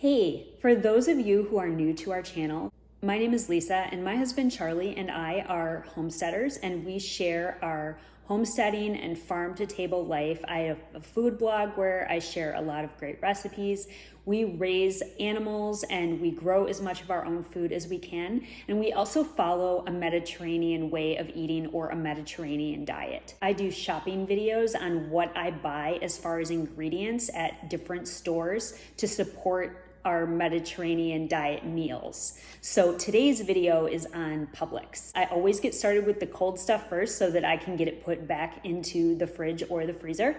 Hey, for those of you who are new to our channel, my name is Lisa and my husband Charlie and I are homesteaders, and we share our homesteading and farm to table life. I have a food blog where I share a lot of great recipes. We raise animals and we grow as much of our own food as we can. And we also follow a Mediterranean way of eating, or a Mediterranean diet. I do shopping videos on what I buy as far as ingredients at different stores to support our Mediterranean diet meals. So today's video is on Publix. I always get started with the cold stuff first so that I can get it put back into the fridge or the freezer.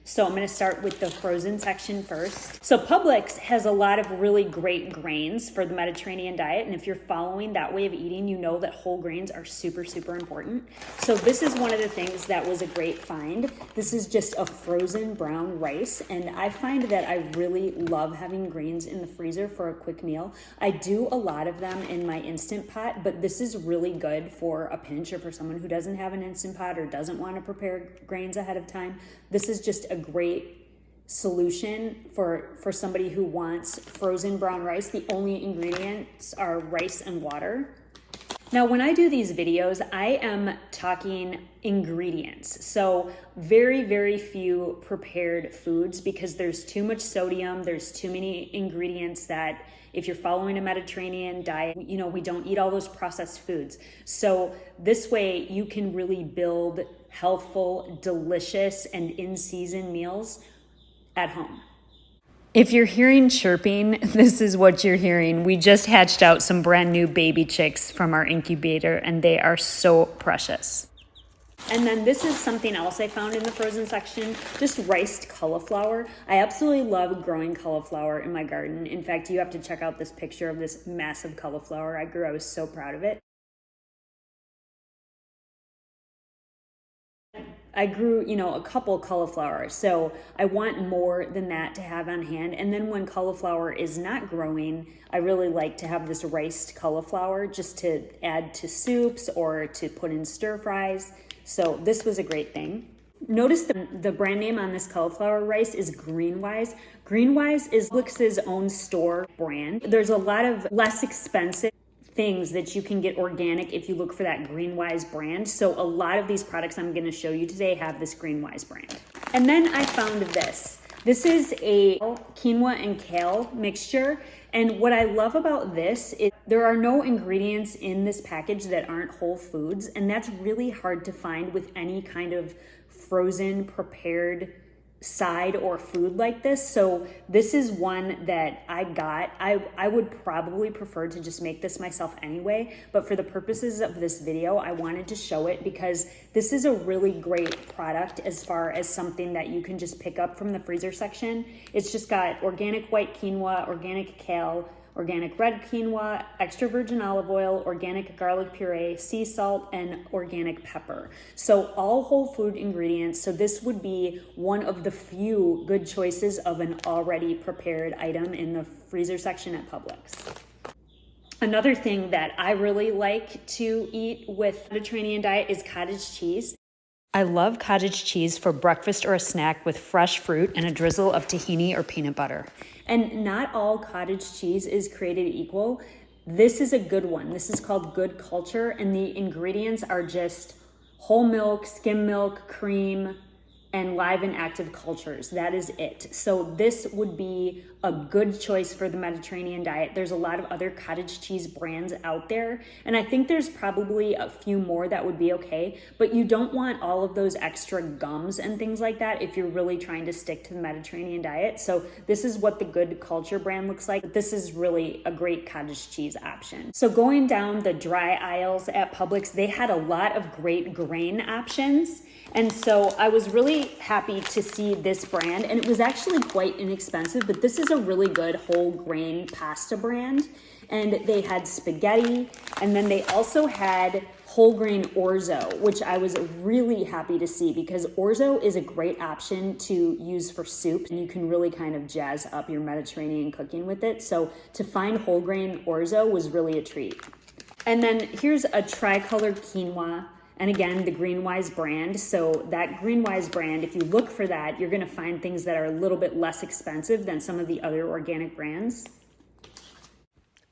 So I'm gonna start with the frozen section first. So Publix has a lot of really great grains for the Mediterranean diet. And if you're following that way of eating, you know that whole grains are super, super important. So this is one of the things that was a great find. This is just a frozen brown rice. And I find that I really love having grains in the freezer for a quick meal. I do a lot of them in my Instant Pot, but this is really good for a pinch, or for someone who doesn't have an Instant Pot or doesn't want to prepare grains ahead of time. This is just a great solution for somebody who wants frozen brown rice. The only ingredients are rice and water. Now, when I do these videos, I am talking ingredients. So very, very few prepared foods, because there's too much sodium. There's too many ingredients that if you're following a Mediterranean diet, you know, we don't eat all those processed foods. So this way you can really build healthful, delicious, and in-season meals at home. If you're hearing chirping, this is what you're hearing. We just hatched out some brand new baby chicks from our incubator, and they are so precious. And then this is something else I found in the frozen section, just riced cauliflower. I absolutely love growing cauliflower in my garden. In fact, you have to check out this picture of this massive cauliflower I grew. I was so proud of it. I grew, a couple cauliflower, so I want more than that to have on hand. And then when cauliflower is not growing, I really like to have this riced cauliflower just to add to soups or to put in stir fries. So this was a great thing. Notice the brand name on this cauliflower rice is Greenwise. Greenwise is Publix's own store brand. There's a lot of less expensive things that you can get organic if you look for that Greenwise brand. So a lot of these products I'm going to show you today have this Greenwise brand. And then I found this. This is a quinoa and kale mixture. And what I love about this is there are no ingredients in this package that aren't whole foods. And that's really hard to find with any kind of frozen prepared side or food like this. So this is one that I got. I would probably prefer to just make this myself anyway, but for the purposes of this video, I wanted to show it because this is a really great product as far as something that you can just pick up from the freezer section. It's just got organic white quinoa, organic kale, organic red quinoa, extra virgin olive oil, organic garlic puree, sea salt, and organic pepper. So all whole food ingredients. So this would be one of the few good choices of an already prepared item in the freezer section at Publix. Another thing that I really like to eat with Mediterranean diet is cottage cheese. I love cottage cheese for breakfast or a snack with fresh fruit and a drizzle of tahini or peanut butter. And not all cottage cheese is created equal. This is a good one. This is called Good Culture, and the ingredients are just whole milk, skim milk, cream, and live and active cultures. That is it. So this would be a good choice for the Mediterranean diet. There's a lot of other cottage cheese brands out there, and I think there's probably a few more that would be okay, but you don't want all of those extra gums and things like that if you're really trying to stick to the Mediterranean diet. So this is what the Good Culture brand looks like. This is really a great cottage cheese option. So going down the dry aisles at Publix, they had a lot of great grain options. And so I was really happy to see this brand, and it was actually quite inexpensive, but this is a really good whole grain pasta brand. And they had spaghetti, and then they also had whole grain orzo, which I was really happy to see because orzo is a great option to use for soup, and you can really kind of jazz up your Mediterranean cooking with it. So to find whole grain orzo was really a treat. And then here's a tri-colored quinoa. And again, the Greenwise brand. So that Greenwise brand, if you look for that, you're gonna find things that are a little bit less expensive than some of the other organic brands.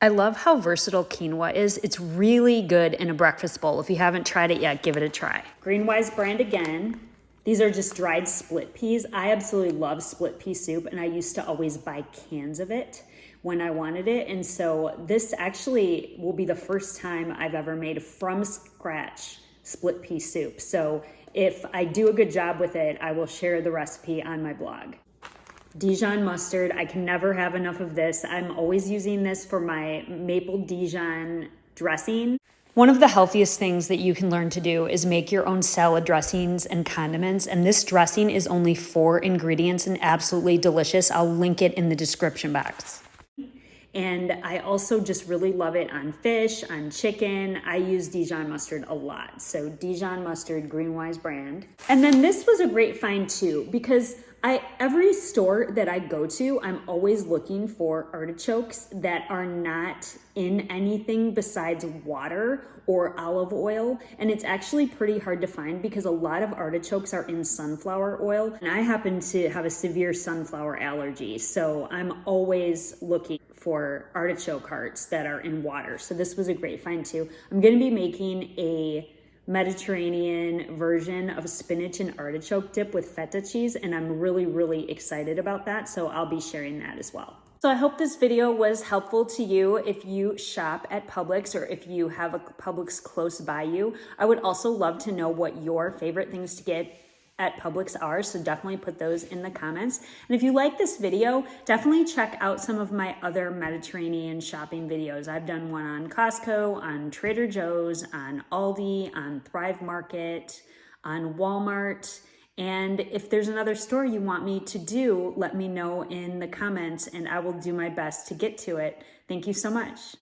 I love how versatile quinoa is. It's really good in a breakfast bowl. If you haven't tried it yet, give it a try. Greenwise brand again. These are just dried split peas. I absolutely love split pea soup, and I used to always buy cans of it when I wanted it. And so this actually will be the first time I've ever made from scratch split pea soup. So if I do a good job with it, I will share the recipe on my blog. Dijon mustard, I can never have enough of this. I'm always using this for my maple Dijon dressing. One of the healthiest things that you can learn to do is make your own salad dressings and condiments. And this dressing is only 4 ingredients and absolutely delicious. I'll link it in the description box. And I also just really love it on fish, on chicken. I use Dijon mustard a lot. So Dijon mustard, Greenwise brand. And then this was a great find too, because every store that I go to, I'm always looking for artichokes that are not in anything besides water or olive oil. And it's actually pretty hard to find because a lot of artichokes are in sunflower oil. And I happen to have a severe sunflower allergy. So I'm always looking for artichoke hearts that are in water. So this was a great find too. I'm gonna be making a Mediterranean version of spinach and artichoke dip with feta cheese, and I'm really, really excited about that. So I'll be sharing that as well. So I hope this video was helpful to you if you shop at Publix or if you have a Publix close by you. I would also love to know what your favorite things to get at Publix are, so definitely put those in the comments. And if you like this video, definitely check out some of my other Mediterranean shopping videos. I've done one on Costco, on Trader Joe's, on Aldi, on Thrive Market, on Walmart. And if there's another store you want me to do, let me know in the comments and I will do my best to get to it. Thank you so much.